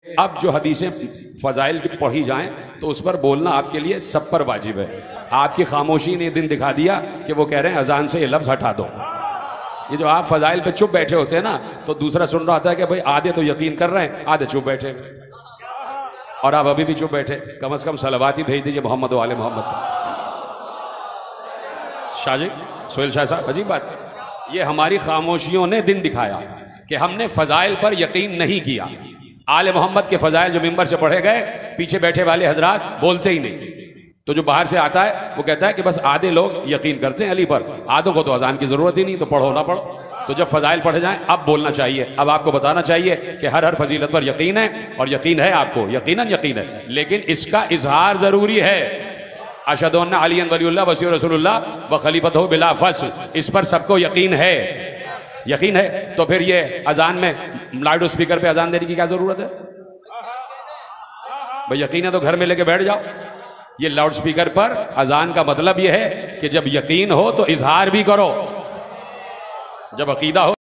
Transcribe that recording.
अब जो हदीसें फजाइल की पढ़ी जाएं तो उस पर बोलना आपके लिए सब पर वाजिब है। आपकी खामोशी ने दिन दिखा दिया कि वो कह रहे हैं अजान से ये लफ्ज हटा दो। ये जो आप फजाइल पे चुप बैठे होते हैं ना, तो दूसरा सुन रहा होता है कि भाई आधे तो यकीन कर रहे हैं, आधे चुप बैठे, और आप अभी भी चुप बैठे। कम से कम सलावात ही भेज दीजिए मोहम्मद वाले मोहम्मद। शाहजी सोहेल शाह साहब, अजीब बात, ये हमारी खामोशियों ने दिन दिखाया कि हमने फजाइल पर यकीन नहीं किया। आले मोहम्मद के फजाइल जो मिंबर से पढ़े गए, पीछे बैठे वाले हजरात बोलते ही नहीं। तो जो बाहर से आता है वो कहता है कि बस आधे लोग यकीन करते हैं अली पर, आधों को तो अजान की जरूरत ही नहीं, तो पढ़ो ना पढ़ो। तो जब फजाइल पढ़े जाएं अब बोलना चाहिए, अब आपको बताना चाहिए कि हर फजीलत पर यकीन है, और यकीन है आपको, यकीनन यकीन है, लेकिन इसका इजहार जरूरी है। अशहदु अन्ना अलिय्यन वलियुल्लाह वसी रसूलुल्लाह व खलीफतहु बिला फस्ल, इस पर सबको यकीन है, यकीन है। तो फिर ये अजान में लाउड स्पीकर पे अजान देने की क्या जरूरत है भाई? यकीन है तो घर में लेके बैठ जाओ। ये लाउड स्पीकर पर अजान का मतलब यह है कि जब यकीन हो तो इजहार भी करो, जब अकीदा हो